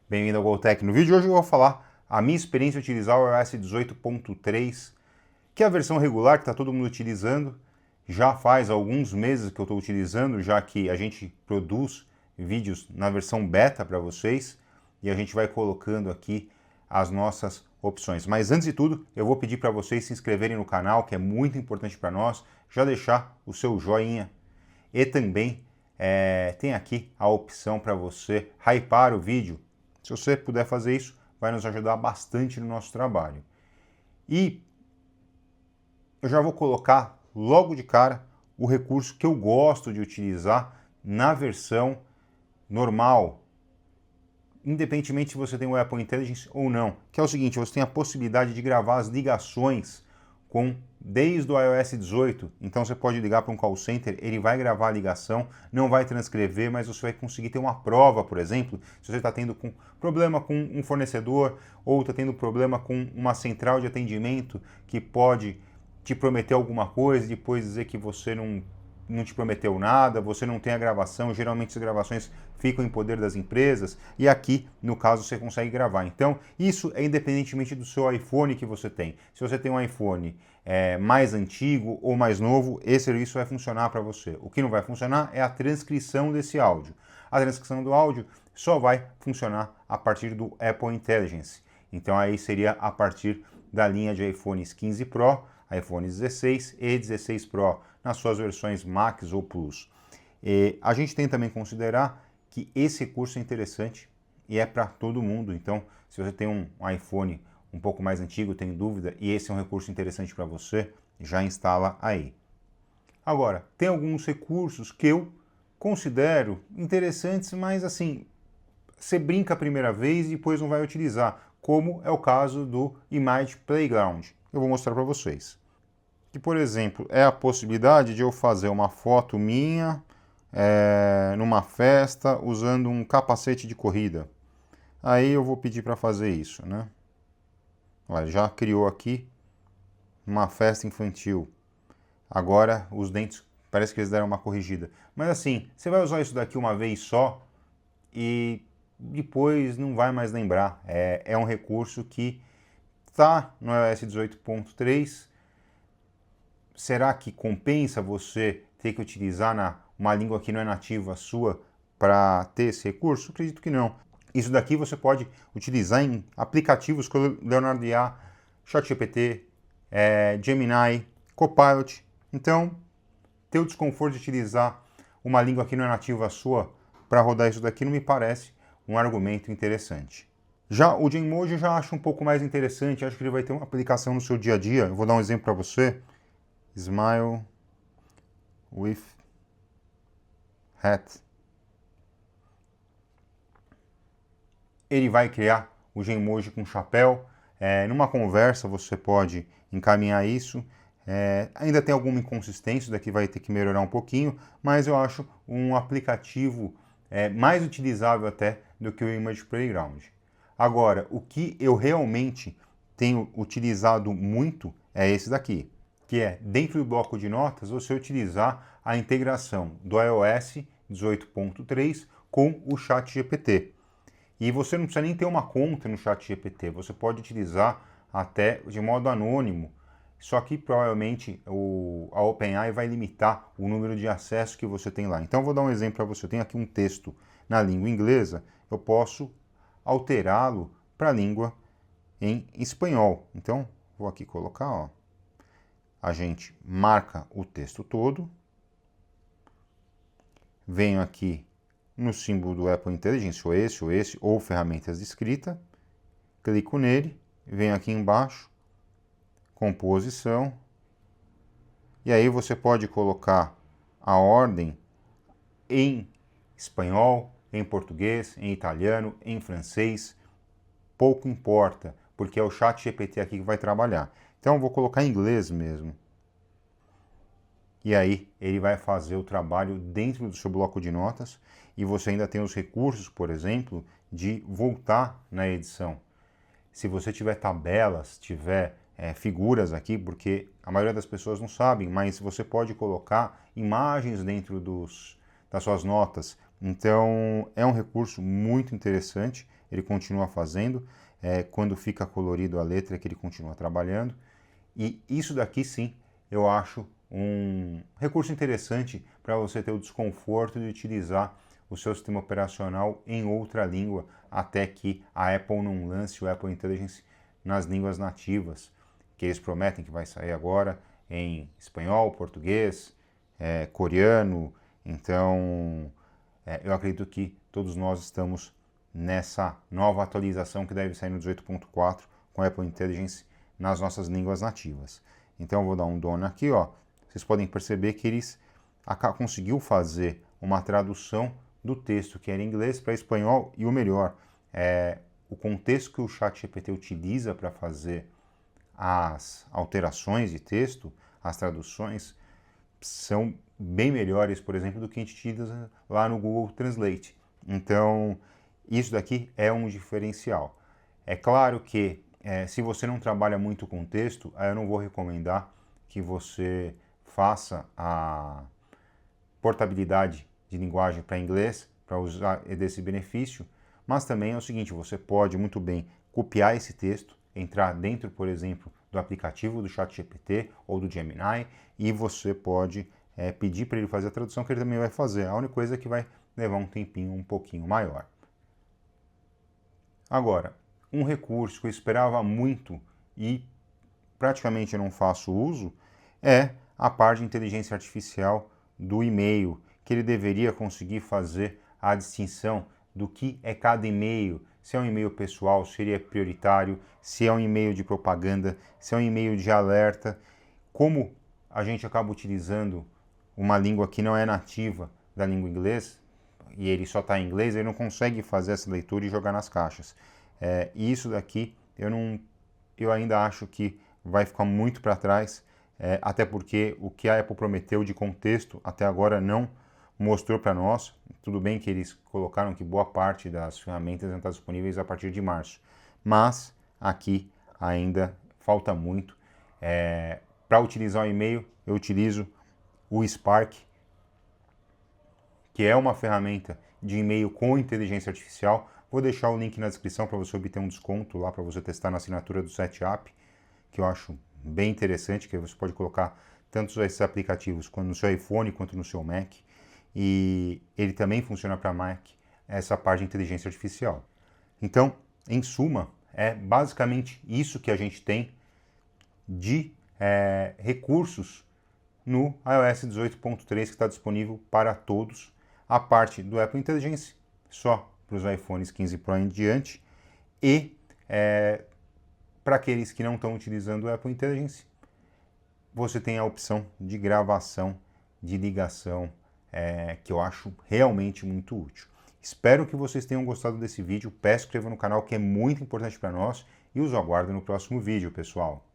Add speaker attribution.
Speaker 1: Bem-vindo ao GoTech. No vídeo de hoje eu vou falar a minha experiência em utilizar o iOS 18.3, que é a versão regular que está todo mundo utilizando. Já faz alguns meses que eu estou utilizando, já que a gente produz vídeos na versão beta para vocês e a gente vai colocando aqui as nossas opções. Mas antes de tudo, eu vou pedir para vocês se inscreverem no canal, que é muito importante para nós, já deixar o seu joinha e também tem aqui a opção para você hypar o vídeo. Se você puder fazer isso, vai nos ajudar bastante no nosso trabalho. E eu já vou colocar logo de cara o recurso que eu gosto de utilizar na versão normal, independentemente se você tem o Apple Intelligence ou não, que é o seguinte: você tem a possibilidade de gravar as ligações desde o iOS 18, então você pode ligar para um call center, ele vai gravar a ligação, não vai transcrever, mas você vai conseguir ter uma prova, por exemplo, se você está tendo problema com um fornecedor ou está tendo problema com uma central de atendimento que pode te prometer alguma coisa e depois dizer que você não te prometeu nada, você não tem a gravação, geralmente as gravações ficam em poder das empresas, e aqui, no caso, você consegue gravar. Então, isso é independentemente do seu iPhone que você tem. Se você tem um iPhone mais antigo ou mais novo, esse serviço vai funcionar para você. O que não vai funcionar é a transcrição desse áudio. A transcrição do áudio só vai funcionar a partir do Apple Intelligence. Então, aí seria a partir da linha de iPhones 15 Pro, iPhone 16 e 16 Pro, nas suas versões Max ou Plus. E a gente tem também que considerar que esse recurso é interessante e é para todo mundo. Então, se você tem um iPhone um pouco mais antigo, tem dúvida, e esse é um recurso interessante para você, já instala aí. Agora, tem alguns recursos que eu considero interessantes, mas assim, você brinca a primeira vez e depois não vai utilizar, como é o caso do Image Playground. Eu vou mostrar para vocês. Que, por exemplo, é a possibilidade de eu fazer uma foto minha numa festa usando um capacete de corrida. Aí eu vou pedir para fazer isso, né? Olha, já criou aqui uma festa infantil. Agora os dentes parece que eles deram uma corrigida. Mas assim, você vai usar isso daqui uma vez só e depois não vai mais lembrar. É um recurso que está no iOS 18.3. Será que compensa você ter que utilizar uma língua que não é nativa sua para ter esse recurso? Acredito que não. Isso daqui você pode utilizar em aplicativos como Leonardo IA, ChatGPT, Gemini, Copilot. Então, ter o desconforto de utilizar uma língua que não é nativa sua para rodar isso daqui não me parece um argumento interessante. Já o Genmoji eu já acho um pouco mais interessante, acho que ele vai ter uma aplicação no seu dia a dia. Eu vou dar um exemplo para você. Smile with hat. Ele vai criar o Genmoji com chapéu. Numa conversa você pode encaminhar isso. Ainda tem alguma inconsistência, daqui vai ter que melhorar um pouquinho, mas eu acho um aplicativo mais utilizável até do que o Image Playground. Agora, o que eu realmente tenho utilizado muito é esse daqui, que é, dentro do bloco de notas, você utilizar a integração do iOS 18.3 com o ChatGPT. E você não precisa nem ter uma conta no ChatGPT, você pode utilizar até de modo anônimo, só que provavelmente a OpenAI vai limitar o número de acessos que você tem lá. Então, eu vou dar um exemplo para você. Eu tenho aqui um texto na língua inglesa, eu posso alterá-lo para a língua em espanhol. Então, vou aqui colocar, ó. A gente marca o texto todo, venho aqui no símbolo do Apple Intelligence, ou esse, ou ferramentas de escrita, clico nele, venho aqui embaixo, composição, e aí você pode colocar a ordem em espanhol, em português, em italiano, em francês, pouco importa, porque é o ChatGPT aqui que vai trabalhar. Então eu vou colocar em inglês mesmo. E aí ele vai fazer o trabalho dentro do seu bloco de notas e você ainda tem os recursos, por exemplo, de voltar na edição. Se você tiver tabelas, tiver figuras aqui, porque a maioria das pessoas não sabem, mas você pode colocar imagens dentro das suas notas. Então, é um recurso muito interessante, ele continua fazendo, quando fica colorido a letra é que ele continua trabalhando, e isso daqui sim, eu acho um recurso interessante para você ter o desconforto de utilizar o seu sistema operacional em outra língua, até que a Apple não lance o Apple Intelligence nas línguas nativas, que eles prometem que vai sair agora em espanhol, português, coreano. Então, eu acredito que todos nós estamos nessa nova atualização que deve sair no 18.4 com Apple Intelligence nas nossas línguas nativas. Então, eu vou dar um done aqui, ó. Vocês podem perceber que eles conseguiu fazer uma tradução do texto que era em inglês para espanhol, e o melhor, o contexto que o ChatGPT utiliza para fazer as alterações de texto, as traduções, são bem melhores, por exemplo, do que a gente utiliza lá no Google Translate. Então, isso daqui é um diferencial. É claro que se você não trabalha muito com texto, aí eu não vou recomendar que você faça a portabilidade de linguagem para inglês, para usar desse benefício, mas também é o seguinte, você pode muito bem copiar esse texto, entrar dentro, por exemplo, do aplicativo do ChatGPT ou do Gemini, e você pode pedir para ele fazer a tradução, que ele também vai fazer. A única coisa é que vai levar um tempinho um pouquinho maior. Agora, um recurso que eu esperava muito e praticamente eu não faço uso é a parte de inteligência artificial do e-mail, que ele deveria conseguir fazer a distinção do que é cada e-mail, se é um e-mail pessoal, se ele é prioritário, se é um e-mail de propaganda, se é um e-mail de alerta. Como a gente acaba utilizando uma língua que não é nativa da língua inglesa, e ele só está em inglês, ele não consegue fazer essa leitura e jogar nas caixas. E isso daqui eu ainda acho que vai ficar muito para trás, até porque o que a Apple prometeu de contexto até agora não mostrou para nós. Tudo bem que eles colocaram que boa parte das ferramentas vão estar disponíveis a partir de março, mas aqui ainda falta muito. Para utilizar o e-mail, eu utilizo o Spark, que é uma ferramenta de e-mail com inteligência artificial. Vou deixar o link na descrição para você obter um desconto lá para você testar na assinatura do SetApp, que eu acho bem interessante, que você pode colocar tanto esses aplicativos quanto no seu iPhone quanto no seu Mac. E ele também funciona para Mac, essa parte de inteligência artificial. Então, em suma, é basicamente isso que a gente tem de recursos no iOS 18.3 que está disponível para todos. A parte do Apple Intelligence só para os iPhones 15 Pro em diante, e para aqueles que não estão utilizando o Apple Intelligence, você tem a opção de gravação, de ligação, que eu acho realmente muito útil. Espero que vocês tenham gostado desse vídeo, peço que se inscrevam no canal, que é muito importante para nós, e os aguardo no próximo vídeo, pessoal.